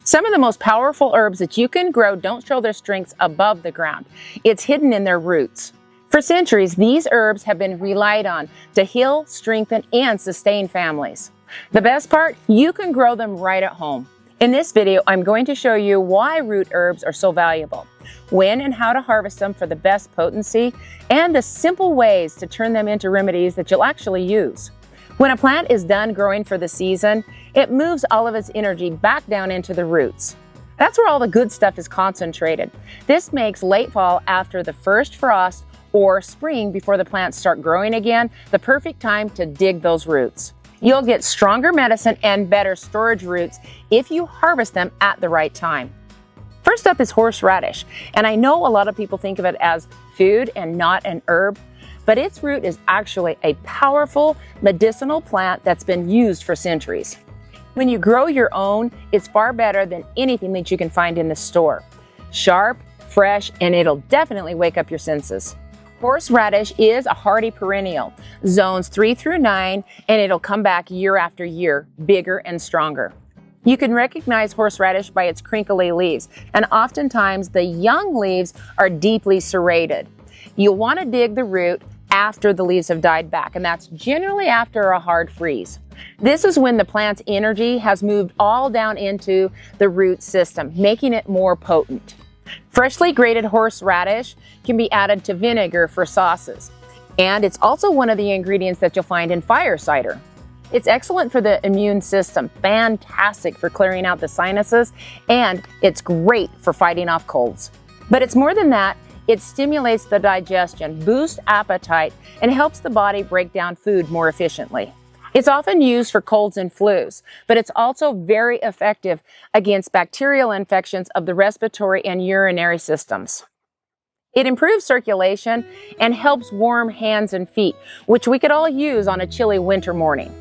Some of the most powerful herbs that you can grow don't show their strengths above the ground. It's hidden in their roots. For centuries, these herbs have been relied on to heal, strengthen, and sustain families. The best part, you can grow them right at home. In this video, I'm going to show you why root herbs are so valuable, when and how to harvest them for the best potency, and the simple ways to turn them into remedies that you'll actually use. When a plant is done growing for the season, it moves all of its energy back down into the roots. That's where all the good stuff is concentrated. This makes late fall after the first frost or spring before the plants start growing again the perfect time to dig those roots. You'll get stronger medicine and better storage roots if you harvest them at the right time. First up is horseradish, and I know a lot of people think of it as food and not an herb, but its root is actually a powerful medicinal plant that's been used for centuries. When you grow your own, it's far better than anything that you can find in the store. Sharp, fresh, and it'll definitely wake up your senses. Horseradish is a hardy perennial, zones 3 through 9, and it'll come back year after year, bigger and stronger. You can recognize horseradish by its crinkly leaves, and oftentimes the young leaves are deeply serrated. You'll want to dig the root after the leaves have died back, and that's generally after a hard freeze. This is when the plant's energy has moved all down into the root system, making it more potent. Freshly grated horseradish can be added to vinegar for sauces, and it's also one of the ingredients that you'll find in fire cider. It's excellent for the immune system, fantastic for clearing out the sinuses, and it's great for fighting off colds. But it's more than that. It stimulates the digestion, boosts appetite, and helps the body break down food more efficiently. It's often used for colds and flus, but it's also very effective against bacterial infections of the respiratory and urinary systems. It improves circulation and helps warm hands and feet, which we could all use on a chilly winter morning.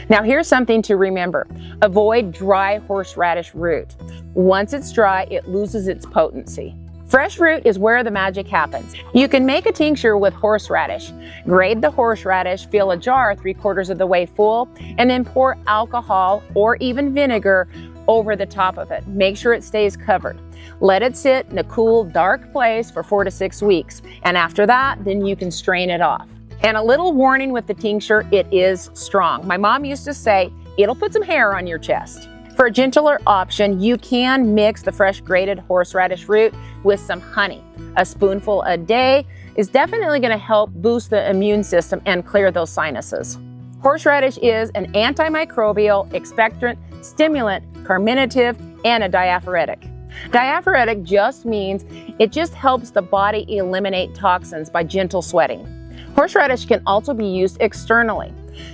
Now here's something to remember. Avoid dry horseradish root. Once it's dry, it loses its potency. Fresh root is where the magic happens. You can make a tincture with horseradish. Grate the horseradish, fill a jar 3/4 of the way full, and then pour alcohol or even vinegar over the top of it. Make sure it stays covered. Let it sit in a cool, dark place for 4 to 6 weeks, and after that, then you can strain it off. And a little warning with the tincture, it is strong. My mom used to say, it'll put some hair on your chest. For a gentler option, you can mix the fresh grated horseradish root with some honey. A spoonful a day is definitely going to help boost the immune system and clear those sinuses. Horseradish is an antimicrobial, expectorant, stimulant, carminative, and a diaphoretic. Diaphoretic just means it just helps the body eliminate toxins by gentle sweating. Horseradish can also be used externally.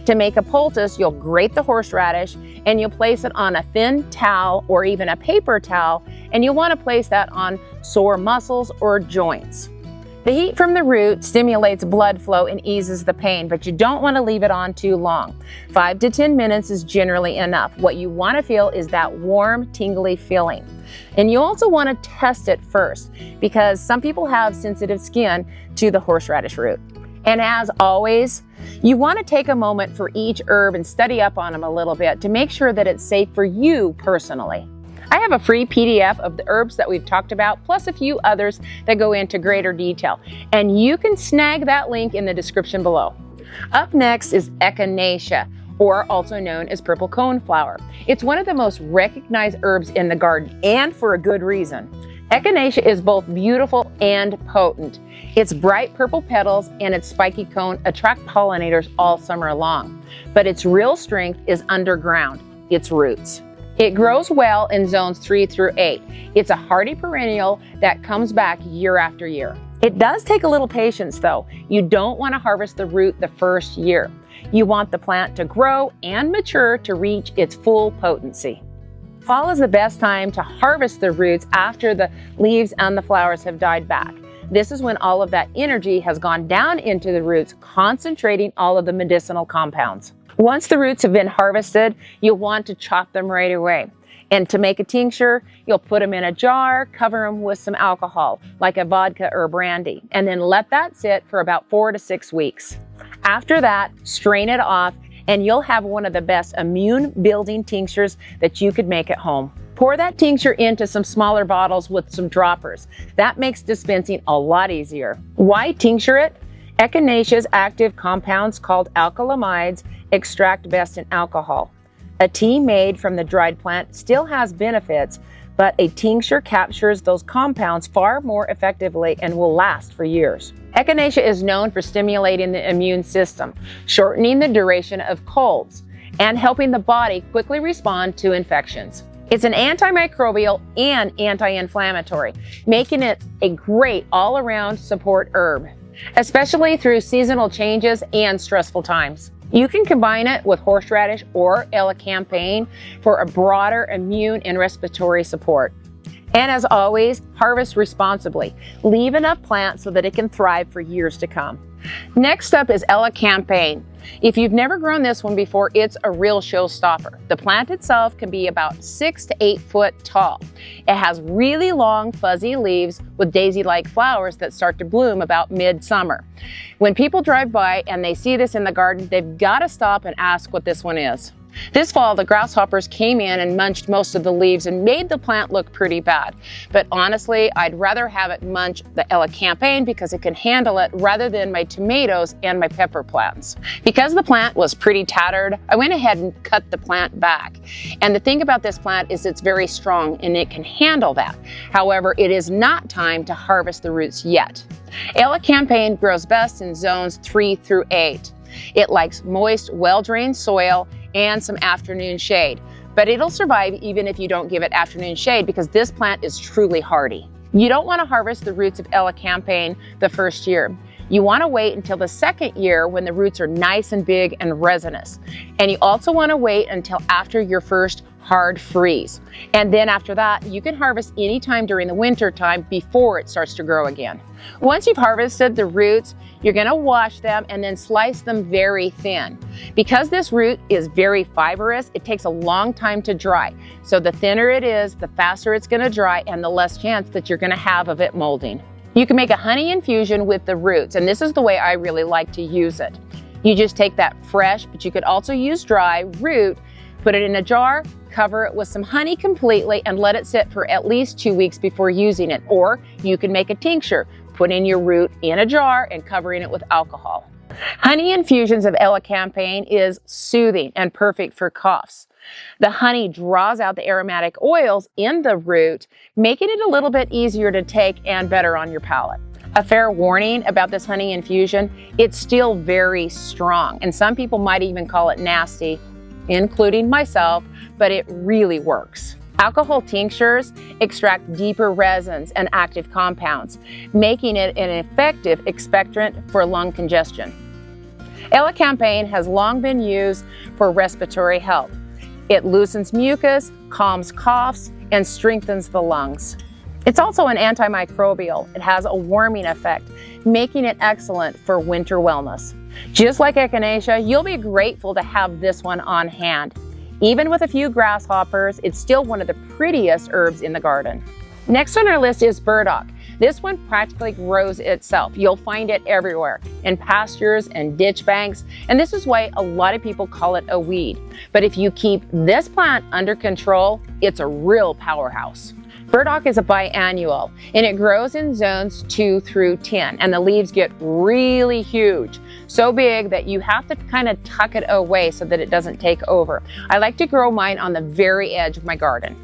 To make a poultice, you'll grate the horseradish and you'll place it on a thin towel or even a paper towel, and you'll want to place that on sore muscles or joints. The heat from the root stimulates blood flow and eases the pain, but you don't want to leave it on too long. 5 to 10 minutes is generally enough. What you want to feel is that warm, tingly feeling. And you also want to test it first, because some people have sensitive skin to the horseradish root. And as always, you want to take a moment for each herb and study up on them a little bit to make sure that it's safe for you personally. I have a free PDF of the herbs that we've talked about, plus a few others that go into greater detail. And you can snag that link in the description below. Up next is Echinacea, or also known as purple coneflower. It's one of the most recognized herbs in the garden, and for a good reason. Echinacea is both beautiful and potent. Its bright purple petals and its spiky cone attract pollinators all summer long. But its real strength is underground, its roots. It grows well in zones 3 through 8. It's a hardy perennial that comes back year after year. It does take a little patience though. You don't want to harvest the root the first year. You want the plant to grow and mature to reach its full potency. Fall is the best time to harvest the roots after the leaves and the flowers have died back. This is when all of that energy has gone down into the roots, concentrating all of the medicinal compounds. Once the roots have been harvested, you'll want to chop them right away. And to make a tincture, you'll put them in a jar, cover them with some alcohol, like a vodka or brandy, and then let that sit for about 4 to 6 weeks. After that, strain it off, and you'll have one of the best immune building tinctures that you could make at home. Pour that tincture into some smaller bottles with some droppers. That makes dispensing a lot easier. Why tincture it? Echinacea's active compounds called alkylamides extract best in alcohol. A tea made from the dried plant still has benefits, but a tincture captures those compounds far more effectively and will last for years. Echinacea is known for stimulating the immune system, shortening the duration of colds, and helping the body quickly respond to infections. It's an antimicrobial and anti-inflammatory, making it a great all-around support herb, especially through seasonal changes and stressful times. You can combine it with horseradish or elecampane for a broader immune and respiratory support. And as always, harvest responsibly. Leave enough plant so that it can thrive for years to come. Next up is Elecampane. If you've never grown this one before, it's a real showstopper. The plant itself can be about 6 to 8 foot tall. It has really long, fuzzy leaves with daisy-like flowers that start to bloom about mid-summer. When people drive by and they see this in the garden, they've got to stop and ask what this one is. This fall, the grasshoppers came in and munched most of the leaves and made the plant look pretty bad. But honestly, I'd rather have it munch the Elecampane because it can handle it rather than my tomatoes and my pepper plants. Because the plant was pretty tattered, I went ahead and cut the plant back. And the thing about this plant is it's very strong and it can handle that. However, it is not time to harvest the roots yet. Elecampane grows best in zones 3 through 8. It likes moist, well-drained soil and some afternoon shade, but it'll survive even if you don't give it afternoon shade because this plant is truly hardy. You don't want to harvest the roots of Elecampane the first year. You want to wait until the second year when the roots are nice and big and resinous. And you also want to wait until after your first hard freeze. And then after that, you can harvest anytime during the winter time before it starts to grow again. Once you've harvested the roots, you're going to wash them and then slice them very thin. Because this root is very fibrous, it takes a long time to dry. So the thinner it is, the faster it's going to dry and the less chance that you're going to have of it molding. You can make a honey infusion with the roots, and this is the way I really like to use it. You just take that fresh, but you could also use dry root, put it in a jar, cover it with some honey completely, and let it sit for at least 2 weeks before using it. Or you can make a tincture, putting your root in a jar and covering it with alcohol. Honey infusions of Elecampane is soothing and perfect for coughs. The honey draws out the aromatic oils in the root, making it a little bit easier to take and better on your palate. A fair warning about this honey infusion, it's still very strong, and some people might even call it nasty, including myself, but it really works. Alcohol tinctures extract deeper resins and active compounds, making it an effective expectorant for lung congestion. Elecampane has long been used for respiratory health. It loosens mucus, calms coughs, and strengthens the lungs. It's also an antimicrobial. It has a warming effect, making it excellent for winter wellness. Just like Echinacea, you'll be grateful to have this one on hand. Even with a few grasshoppers, it's still one of the prettiest herbs in the garden. Next on our list is burdock. This one practically grows itself. You'll find it everywhere, in pastures and ditch banks, and this is why a lot of people call it a weed. But if you keep this plant under control, it's a real powerhouse. Burdock is a biannual, and it grows in zones 2 through 10, and the leaves get really huge, so big that you have to kind of tuck it away so that it doesn't take over. I like to grow mine on the very edge of my garden.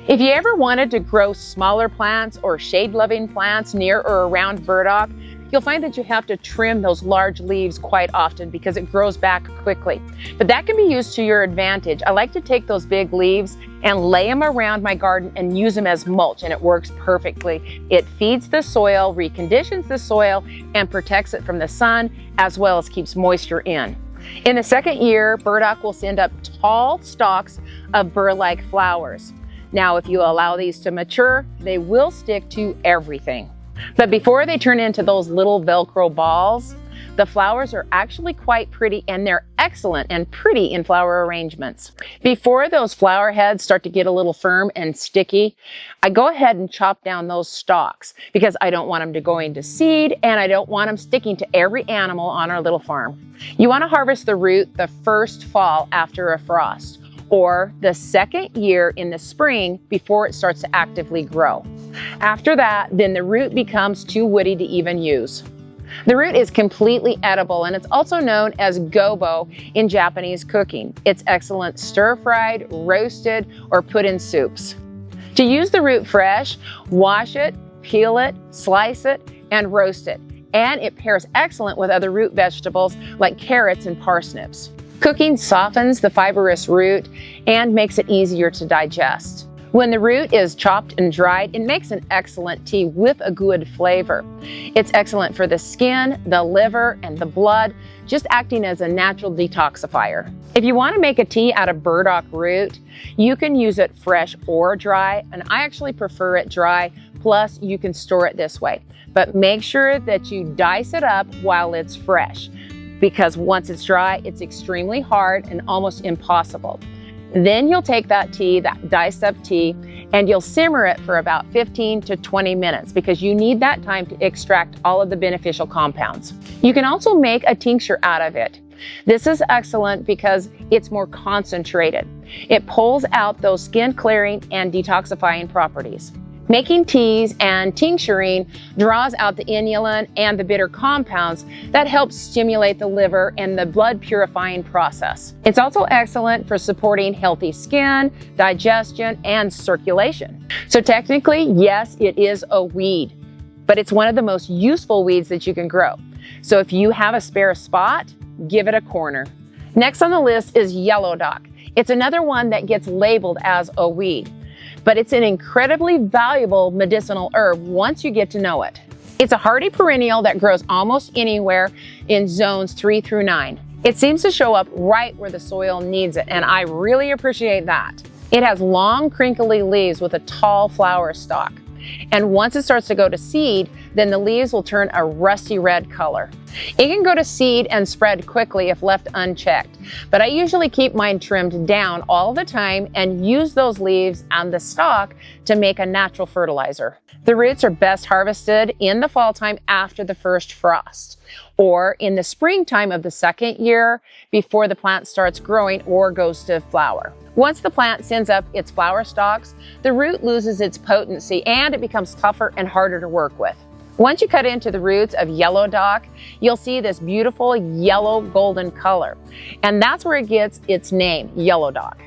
If you ever wanted to grow smaller plants or shade-loving plants near or around burdock, you'll find that you have to trim those large leaves quite often because it grows back quickly. But that can be used to your advantage. I like to take those big leaves and lay them around my garden and use them as mulch, and it works perfectly. It feeds the soil, reconditions the soil, and protects it from the sun, as well as keeps moisture in. In the second year, burdock will send up tall stalks of burr-like flowers. Now, if you allow these to mature, they will stick to everything. But before they turn into those little Velcro balls, the flowers are actually quite pretty, and they're excellent and pretty in flower arrangements. Before those flower heads start to get a little firm and sticky, I go ahead and chop down those stalks because I don't want them to go into seed, and I don't want them sticking to every animal on our little farm. You want to harvest the root the first fall after a frost. or the second year in the spring before it starts to actively grow. After that, then the root becomes too woody to even use. The root is completely edible, and it's also known as gobo in Japanese cooking. It's excellent stir-fried, roasted, or put in soups. To use the root fresh, wash it, peel it, slice it, and roast it. And it pairs excellent with other root vegetables like carrots and parsnips. Cooking softens the fibrous root and makes it easier to digest. When the root is chopped and dried, it makes an excellent tea with a good flavor. It's excellent for the skin, the liver, and the blood, just acting as a natural detoxifier. If you want to make a tea out of burdock root, you can use it fresh or dry, and I actually prefer it dry, plus you can store it this way. But make sure that you dice it up while it's fresh, because once it's dry, it's extremely hard and almost impossible. Then you'll take that tea, that diced up tea, and you'll simmer it for about 15 to 20 minutes because you need that time to extract all of the beneficial compounds. You can also make a tincture out of it. This is excellent because it's more concentrated. It pulls out those skin clearing and detoxifying properties. Making teas and tincturing draws out the inulin and the bitter compounds that help stimulate the liver and the blood purifying process. It's also excellent for supporting healthy skin, digestion, and circulation. So technically, yes, it is a weed, but it's one of the most useful weeds that you can grow. So if you have a spare spot, give it a corner. Next on the list is yellow dock. It's another one that gets labeled as a weed, but it's an incredibly valuable medicinal herb once you get to know it. It's a hardy perennial that grows almost anywhere in zones 3 through 9. It seems to show up right where the soil needs it, and I really appreciate that. It has long, crinkly leaves with a tall flower stalk. And once it starts to go to seed, then the leaves will turn a rusty red color. It can go to seed and spread quickly if left unchecked, but I usually keep mine trimmed down all the time and use those leaves and the stalk to make a natural fertilizer. The roots are best harvested in the fall time after the first frost, or in the springtime of the second year before the plant starts growing or goes to flower. Once the plant sends up its flower stalks, the root loses its potency and it becomes tougher and harder to work with. Once you cut into the roots of yellow dock, you'll see this beautiful yellow golden color, and that's where it gets its name, yellow dock.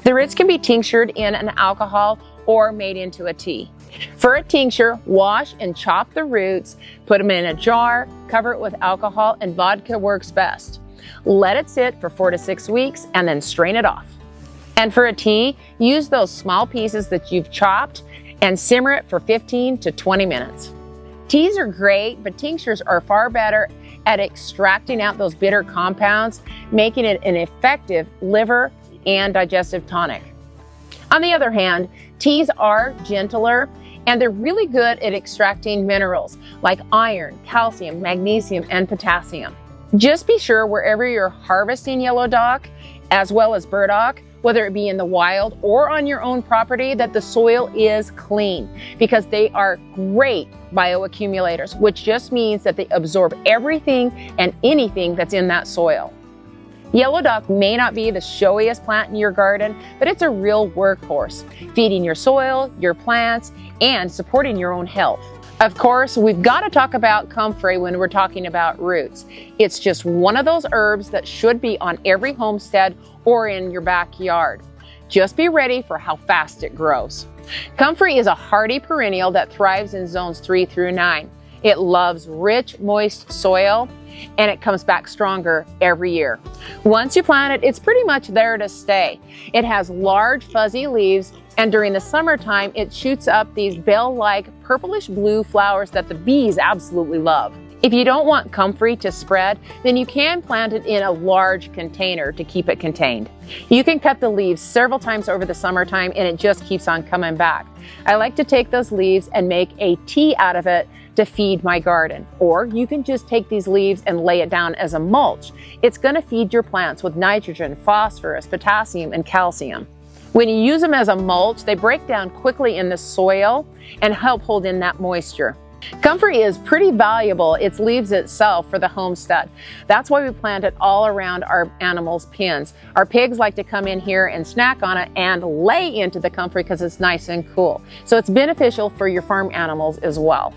The roots can be tinctured in an alcohol or made into a tea. For a tincture, wash and chop the roots, put them in a jar, cover it with alcohol, and vodka works best. Let it sit for 4 to 6 weeks and then strain it off. And for a tea, use those small pieces that you've chopped and simmer it for 15 to 20 minutes. Teas are great, but tinctures are far better at extracting out those bitter compounds, making it an effective liver and digestive tonic. On the other hand, teas are gentler and they're really good at extracting minerals like iron, calcium, magnesium, and potassium. Just be sure wherever you're harvesting yellow dock, as well as burdock, whether it be in the wild or on your own property, that the soil is clean, because they are great bioaccumulators, which just means that they absorb everything and anything that's in that soil. Yellow dock may not be the showiest plant in your garden, but it's a real workhorse, feeding your soil, your plants, and supporting your own health. Of course, we've got to talk about comfrey when we're talking about roots. It's just one of those herbs that should be on every homestead or in your backyard. Just be ready for how fast it grows. Comfrey is a hardy perennial that thrives in zones 3 through 9. It loves rich, moist soil, and it comes back stronger every year. Once you plant it, it's pretty much there to stay. It has large, fuzzy leaves, and during the summertime, it shoots up these bell-like purplish blue flowers that the bees absolutely love. If you don't want comfrey to spread, then you can plant it in a large container to keep it contained. You can cut the leaves several times over the summertime and it just keeps on coming back. I like to take those leaves and make a tea out of it to feed my garden. Or you can just take these leaves and lay it down as a mulch. It's going to feed your plants with nitrogen, phosphorus, potassium, and calcium. When you use them as a mulch, they break down quickly in the soil and help hold in that moisture. Comfrey is pretty valuable, its leaves itself, for the homestead. That's why we plant it all around our animals' pens. Our pigs like to come in here and snack on it and lay into the comfrey because it's nice and cool. So it's beneficial for your farm animals as well.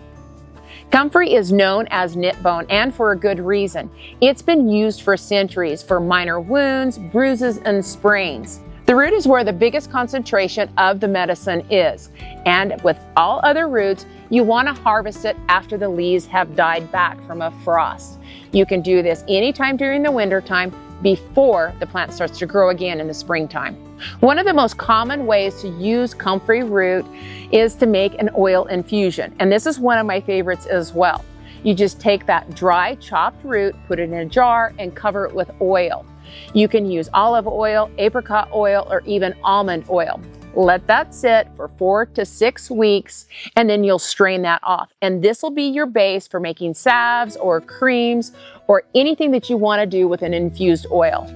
Comfrey is known as knit bone, and for a good reason. It's been used for centuries for minor wounds, bruises, and sprains. The root is where the biggest concentration of the medicine is, and with all other roots, you want to harvest it after the leaves have died back from a frost. You can do this anytime during the winter time before the plant starts to grow again in the springtime. One of the most common ways to use Comfrey root is to make an oil infusion, and this is one of my favorites as well. You just take that dry chopped root, put it in a jar, and cover it with oil. You can use olive oil, apricot oil, or even almond oil. Let that sit for 4 to 6 weeks, and then you'll strain that off. And this will be your base for making salves or creams or anything that you want to do with an infused oil.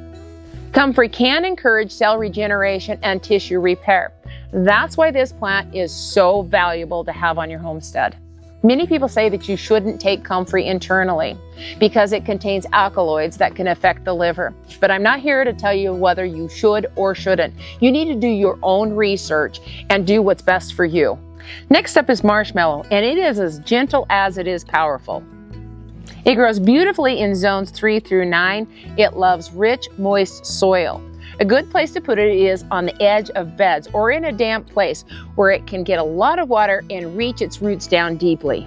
Comfrey can encourage cell regeneration and tissue repair. That's why this plant is so valuable to have on your homestead. Many people say that you shouldn't take Comfrey internally because it contains alkaloids that can affect the liver. But I'm not here to tell you whether you should or shouldn't. You need to do your own research and do what's best for you. Next up is marshmallow, and it is as gentle as it is powerful. It grows beautifully in zones 3 through 9. It loves rich, moist soil. A good place to put it is on the edge of beds or in a damp place where it can get a lot of water and reach its roots down deeply.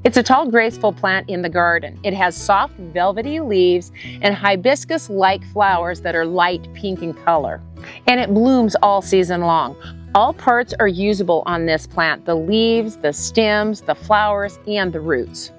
It's a tall, graceful plant in the garden. It has soft, velvety leaves and hibiscus-like flowers that are light pink in color. And it blooms all season long. All parts are usable on this plant: the leaves, the stems, the flowers, and the roots.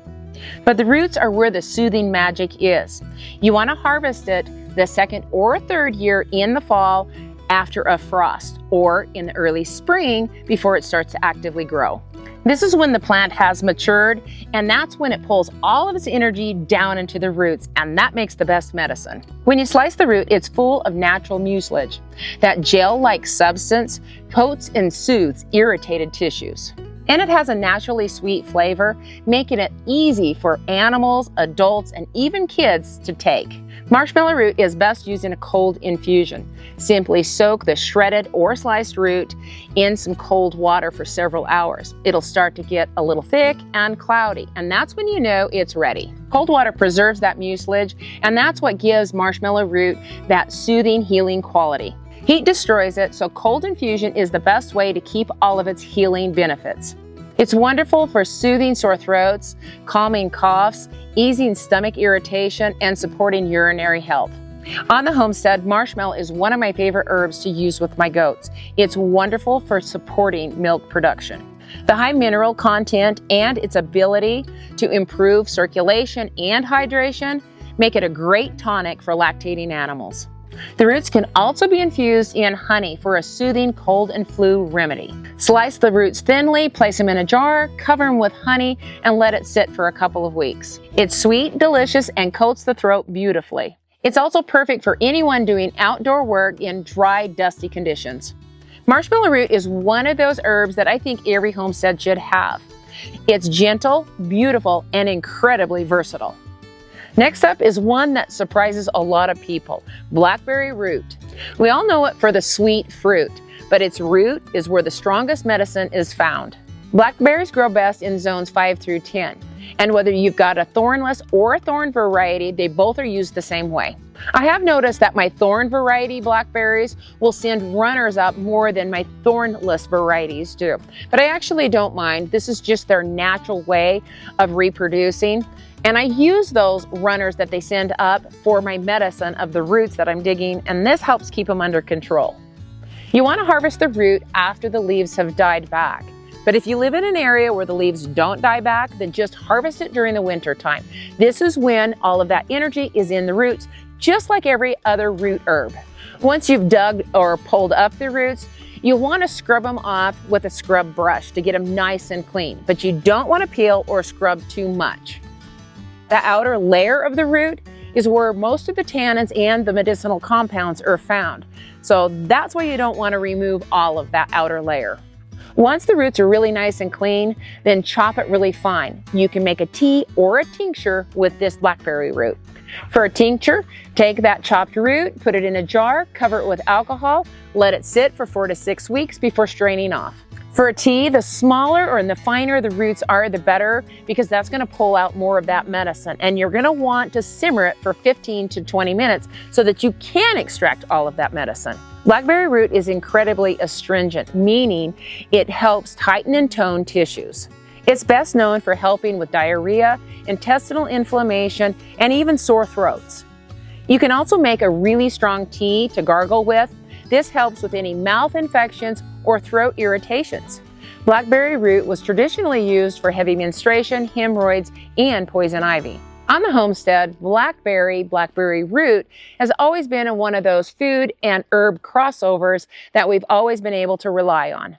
But the roots are where the soothing magic is. You want to harvest it the second or third year in the fall after a frost, or in the early spring before it starts to actively grow. This is when the plant has matured, and that's when it pulls all of its energy down into the roots, and that makes the best medicine. When you slice the root, it's full of natural mucilage. That gel-like substance coats and soothes irritated tissues. And it has a naturally sweet flavor, making it easy for animals, adults, and even kids to take. Marshmallow root is best used in a cold infusion. Simply soak the shredded or sliced root in some cold water for several hours. It'll start to get a little thick and cloudy, and that's when you know it's ready. Cold water preserves that mucilage, and that's what gives marshmallow root that soothing, healing quality. Heat destroys it, so cold infusion is the best way to keep all of its healing benefits. It's wonderful for soothing sore throats, calming coughs, easing stomach irritation, and supporting urinary health. On the homestead, marshmallow is one of my favorite herbs to use with my goats. It's wonderful for supporting milk production. The high mineral content and its ability to improve circulation and hydration make it a great tonic for lactating animals. The roots can also be infused in honey for a soothing cold and flu remedy. Slice the roots thinly, place them in a jar, cover them with honey, and let it sit for a couple of weeks. It's sweet, delicious, and coats the throat beautifully. It's also perfect for anyone doing outdoor work in dry, dusty conditions. Marshmallow root is one of those herbs that I think every homestead should have. It's gentle, beautiful, and incredibly versatile. Next up is one that surprises a lot of people: Blackberry root. We all know it for the sweet fruit, but its root is where the strongest medicine is found. Blackberries grow best in zones 5 through 10, and whether you've got a thornless or a thorn variety, they both are used the same way. I have noticed that my thorn variety blackberries will send runners up more than my thornless varieties do, but I actually don't mind. This is just their natural way of reproducing. And I use those runners that they send up for my medicine of the roots that I'm digging, and this helps keep them under control. You want to harvest the root after the leaves have died back. But if you live in an area where the leaves don't die back, then just harvest it during the winter time. This is when all of that energy is in the roots, just like every other root herb. Once you've dug or pulled up the roots, you want to scrub them off with a scrub brush to get them nice and clean, but you don't want to peel or scrub too much. The outer layer of the root is where most of the tannins and the medicinal compounds are found. So that's why you don't want to remove all of that outer layer. Once the roots are really nice and clean, then chop it really fine. You can make a tea or a tincture with this blackberry root. For a tincture, take that chopped root, put it in a jar, cover it with alcohol, let it sit for 4 to 6 weeks before straining off. For a tea, the smaller or the finer the roots are, the better, because that's going to pull out more of that medicine. And you're going to want to simmer it for 15 to 20 minutes so that you can extract all of that medicine. Blackberry root is incredibly astringent, meaning it helps tighten and tone tissues. It's best known for helping with diarrhea, intestinal inflammation, and even sore throats. You can also make a really strong tea to gargle with. This helps with any mouth infections or throat irritations. Blackberry root was traditionally used for heavy menstruation, hemorrhoids, and poison ivy. On the homestead, blackberry root has always been one of those food and herb crossovers that we've always been able to rely on.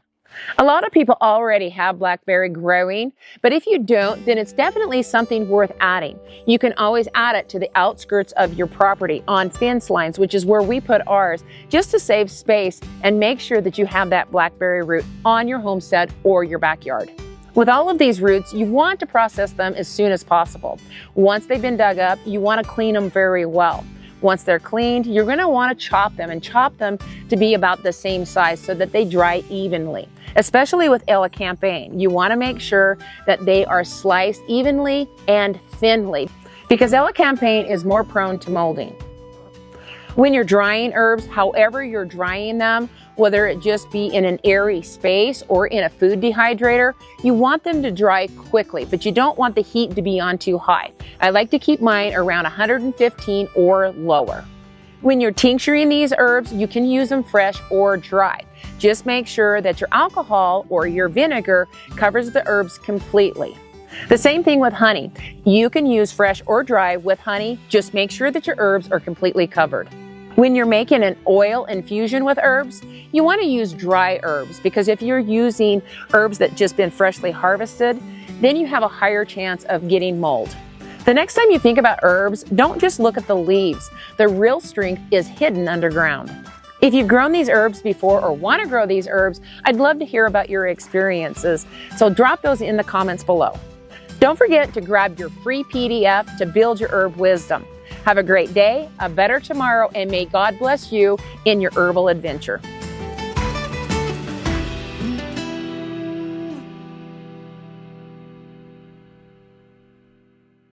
A lot of people already have blackberry growing, but if you don't, then it's definitely something worth adding. You can always add it to the outskirts of your property on fence lines, which is where we put ours, just to save space and make sure that you have that blackberry root on your homestead or your backyard. With all of these roots, you want to process them as soon as possible. Once they've been dug up, you want to clean them very well. Once they're cleaned, you're going to want to chop them to be about the same size so that they dry evenly. Especially with Elecampane, you want to make sure that they are sliced evenly and thinly because Elecampane is more prone to molding. When you're drying herbs, however you're drying them, whether it just be in an airy space or in a food dehydrator, you want them to dry quickly, but you don't want the heat to be on too high. I like to keep mine around 115 or lower. When you're tincturing these herbs, you can use them fresh or dry. Just make sure that your alcohol or your vinegar covers the herbs completely. The same thing with honey. You can use fresh or dry with honey. Just make sure that your herbs are completely covered. When you're making an oil infusion with herbs, you want to use dry herbs because if you're using herbs that just been freshly harvested, then you have a higher chance of getting mold. The next time you think about herbs, don't just look at the leaves. The real strength is hidden underground. If you've grown these herbs before or want to grow these herbs, I'd love to hear about your experiences. So drop those in the comments below. Don't forget to grab your free PDF to build your herb wisdom. Have a great day, a better tomorrow, and may God bless you in your herbal adventure.